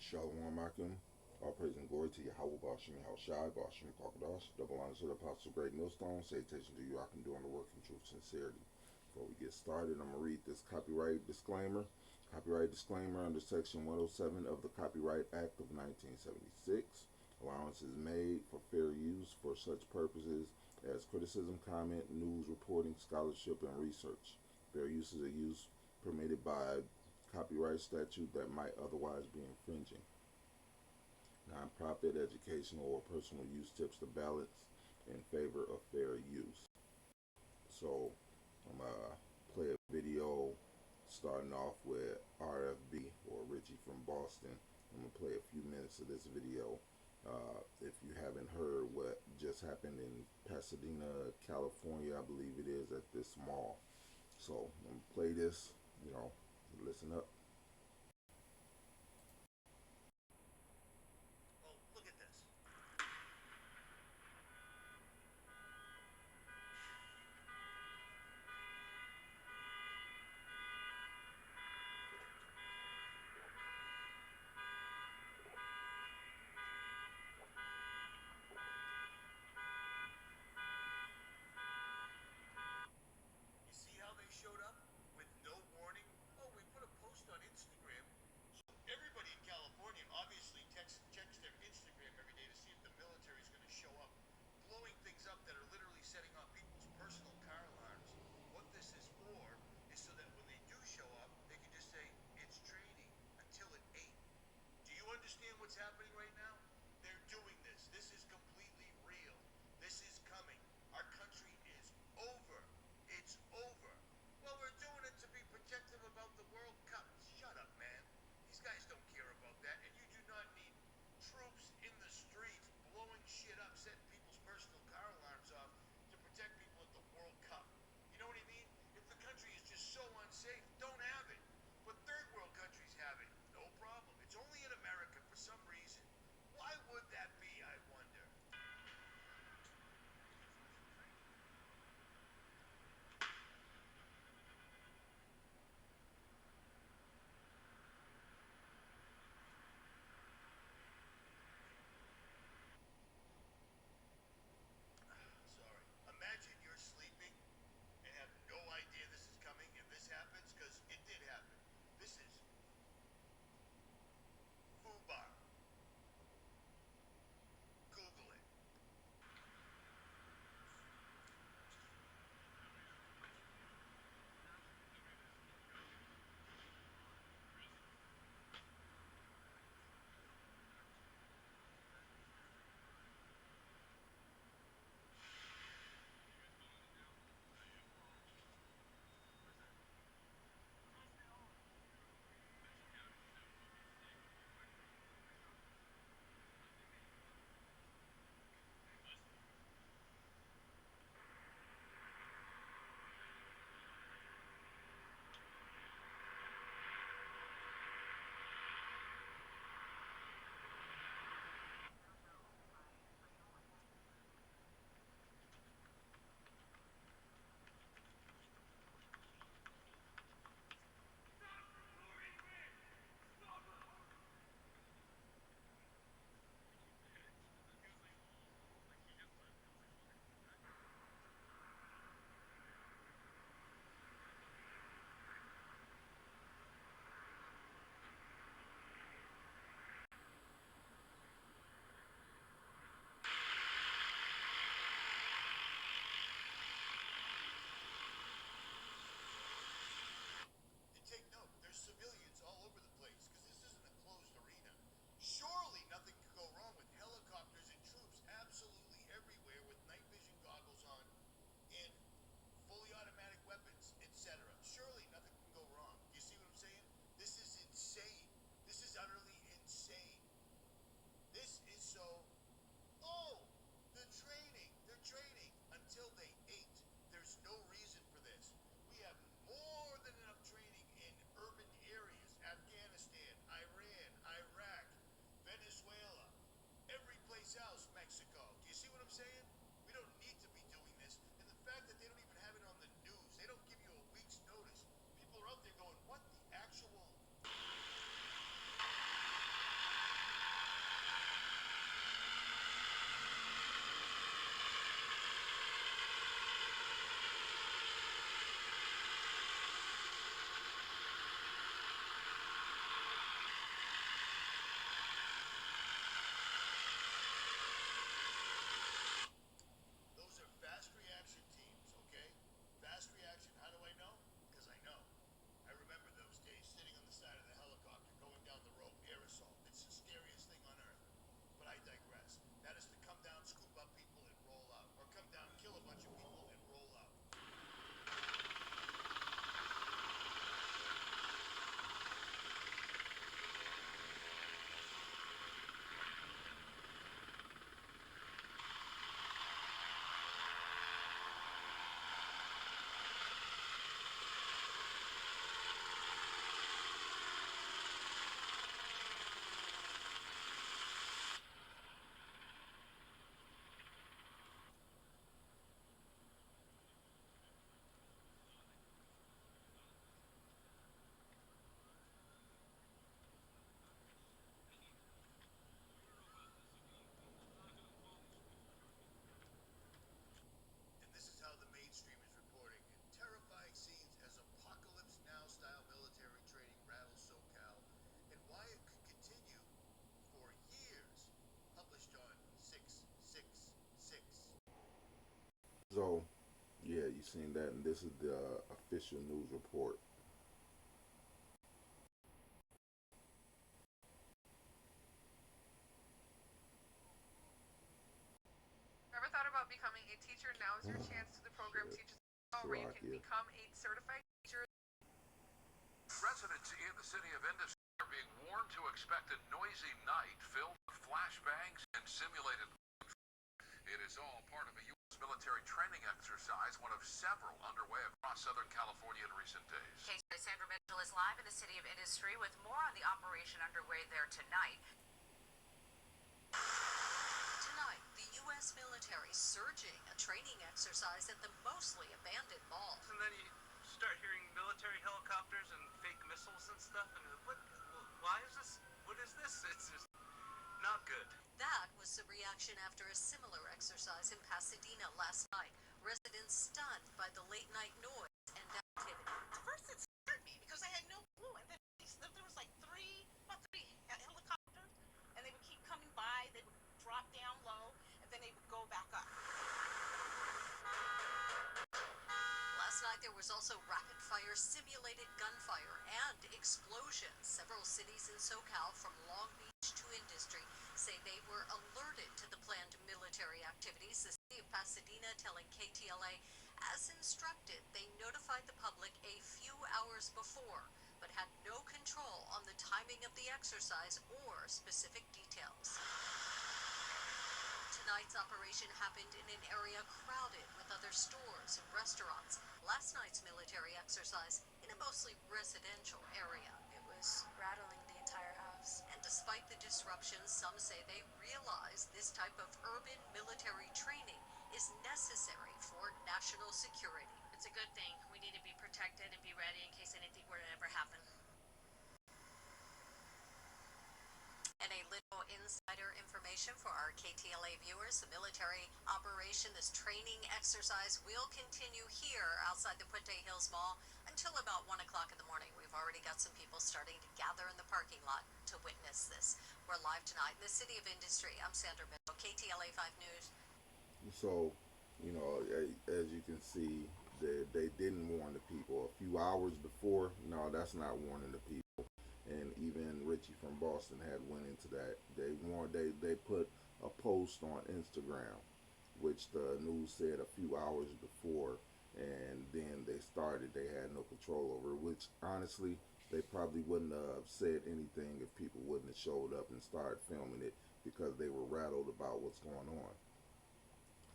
Shalom Akim. All praise and glory to Yahweh Bashim Yahushai, Bashim Kwakadash. Double honors to the Apostle Great Millstone. Salutation to you, Akim, doing the work in truth, sincerity. Before we get started, I'm going to read this copyright disclaimer. Copyright disclaimer under Section 107 of the Copyright Act of 1976. Allowance is made for fair use for such purposes as criticism, comment, news reporting, scholarship, and research. Fair use is a use permitted by copyright statute that might otherwise be infringing. Nonprofit, educational, or personal use tips the balance in favor of fair use. So I'm going to play a video starting off with RFB, or Richie from Boston. I'm going to play a few minutes of this video. If you haven't heard what just happened in Pasadena, California, I believe it is, at this mall. So I'm going to play this, listen up. this is the official news report. Ever thought about becoming a teacher? Now is your Oh, chance. The program shit. teaches where you can Slovakia. become a certified teacher. Residents in the city of Industry are being warned to expect a noisy night filled with flashbangs and simulated. It is all part of a U.S. military training exercise, one of several underway across Southern California in recent days. KTLA Sandra Mitchell is live in the city of Industry with more on the operation underway there tonight. Tonight, the U.S. military surging a training exercise at the mostly abandoned mall. And then you start hearing military helicopters and fake missiles and stuff. And what? Why is this? What is this? It's just not good. That was the reaction after a similar exercise in Pasadena last night. Residents stunned by the late night noise and activity. At first it scared me because I had no clue. And then there was like about three helicopters, and they would keep coming by. They would drop down low, and then they would go back up. Last night there was also rapid fire, simulated gunfire, and explosions. Several cities in SoCal, from Long Beach to Industry, say they were alerted to the planned military activities. The city of Pasadena telling KTLA, as instructed, they notified the public a few hours before, but had no control on the timing of the exercise or specific details. Tonight's operation happened in an area crowded with other stores and restaurants. Last night's military exercise in a mostly residential area. It was rattling the entire house. And despite the disruptions, some say they realize this type of urban military training is necessary for national security. It's a good thing. We need to be protected and be ready in case anything were to ever happen. And a little insider information for our KTLA viewers. The military operation, this training exercise, will continue here outside the Puente Hills Mall until about 1 o'clock in the morning. We've already got some people starting to gather in the parking lot to witness this. We're live tonight in the city of Industry. I'm Sandra Mitchell, KTLA 5 News. So, as you can see, they didn't warn the people. A few hours before, no, that's not warning the people. And even Richie from Boston had went into that. They put a post on Instagram, which the news said a few hours before, and then they had no control over it, which honestly they probably wouldn't have said anything if people wouldn't have showed up and started filming it, because they were rattled about what's going on.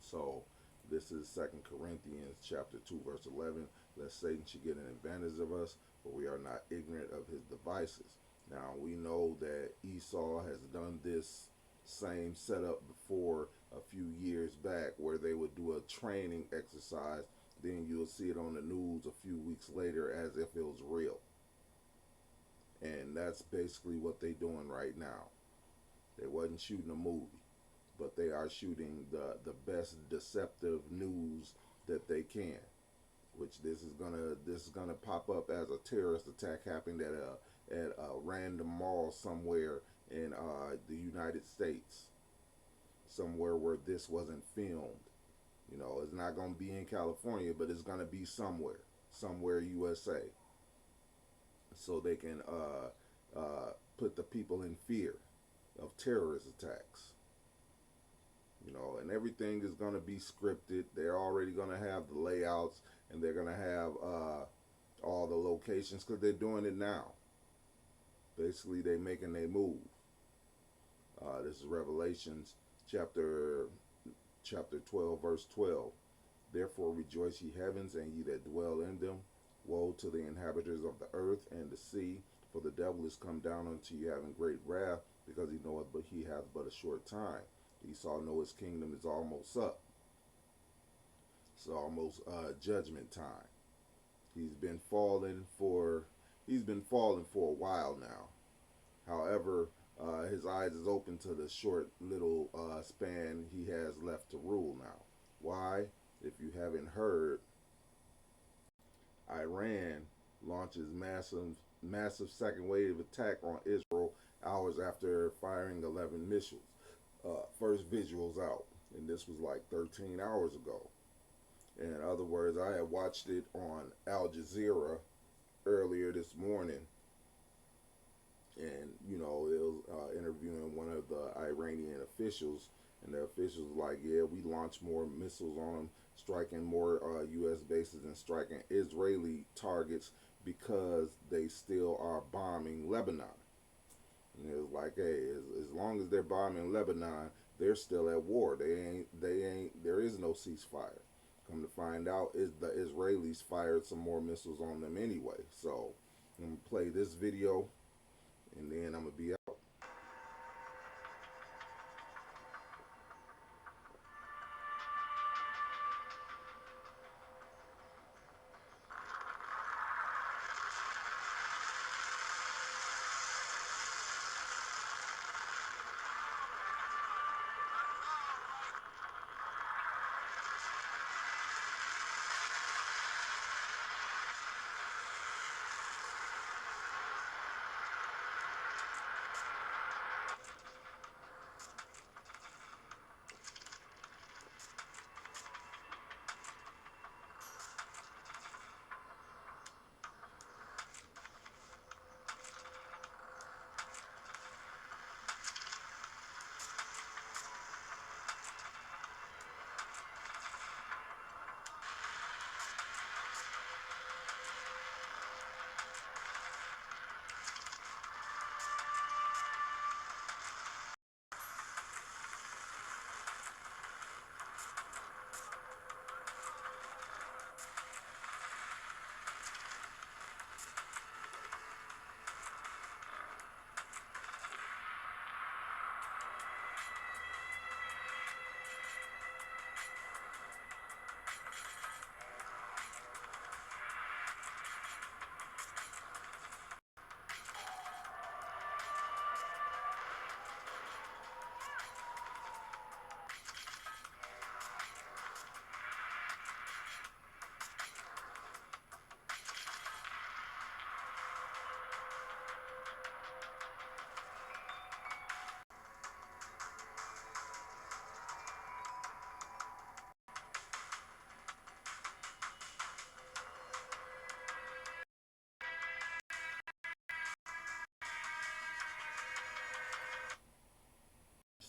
So this is 2 Corinthians chapter 2 verse 11. Lest Satan should get an advantage of us, but we are not ignorant of his devices. Now we know that Esau has done this same setup before a few years back, where they would do a training exercise, then you'll see it on the news a few weeks later as if it was real. And that's basically what they're doing right now. They wasn't shooting a movie, but they are shooting the best deceptive news that they can. Which this is gonna pop up as a terrorist attack happened at a random mall somewhere in the United States, somewhere where this wasn't filmed. It's not gonna be in California, but it's gonna be somewhere USA, so they can put the people in fear of terrorist attacks. And everything is going to be scripted. They're already going to have the layouts, and they're going to have all the locations, because they're doing it now. Basically, they're making their move. This is Revelations chapter 12, verse 12. Therefore rejoice, ye heavens, and ye that dwell in them. Woe to the inhabitants of the earth and the sea, for the devil is come down unto you having great wrath, because he knoweth but he hath but a short time. Esau know his kingdom is almost up. It's almost judgment time. He's been falling for a while now. However, his eyes is open to the short little span he has left to rule now. Why? If you haven't heard, Iran launches massive second wave attack on Israel hours after firing 11 missiles. First visuals out, and this was like 13 hours ago. In other words, I had watched it on Al Jazeera earlier this morning, and it was interviewing one of the Iranian officials, and the officials was like, yeah, we launched more missiles on them, striking more U.S. bases and striking Israeli targets because they still are bombing Lebanon. And it was like, hey, as long as they're bombing Lebanon, they're still at war. They ain't. There is no ceasefire. Come to find out, is the Israelis fired some more missiles on them anyway. So I'm gonna play this video, and then I'm gonna be out.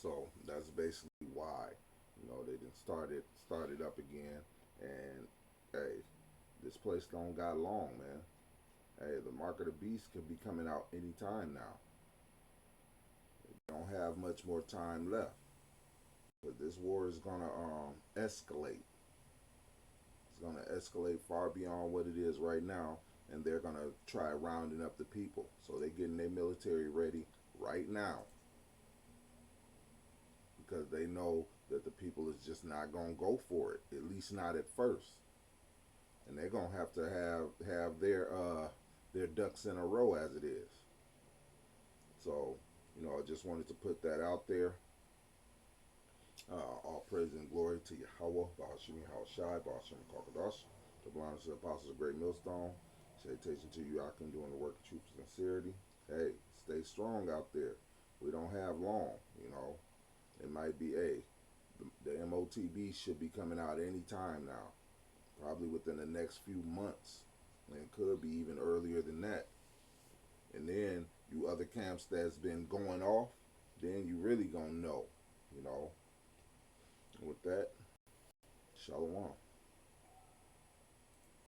So that's basically why, they didn't started up again. And hey, this place don't got long, man. Hey, the Mark of the Beast could be coming out anytime now. Don't have much more time left. But this war is gonna escalate. It's gonna escalate far beyond what it is right now, and they're gonna try rounding up the people. So they're getting their military ready right now because they know that the people is just not gonna go for it. At least not at first, and they're gonna have to have their ducks in a row as it is. So I just wanted to put that out there. All praise and glory to Yahweh, Bahashim Shai, Bahashim Kakadash, the blindness of the apostles of Great Millstone. Salutation to you, Akim, doing the work of truth and sincerity. Hey, stay strong out there. We don't have long. It might be the MOTB should be coming out any time now, probably within the next few months, and it could be even earlier than that. And then you other camps that's been going off, then you really gonna know. With that, Shalom.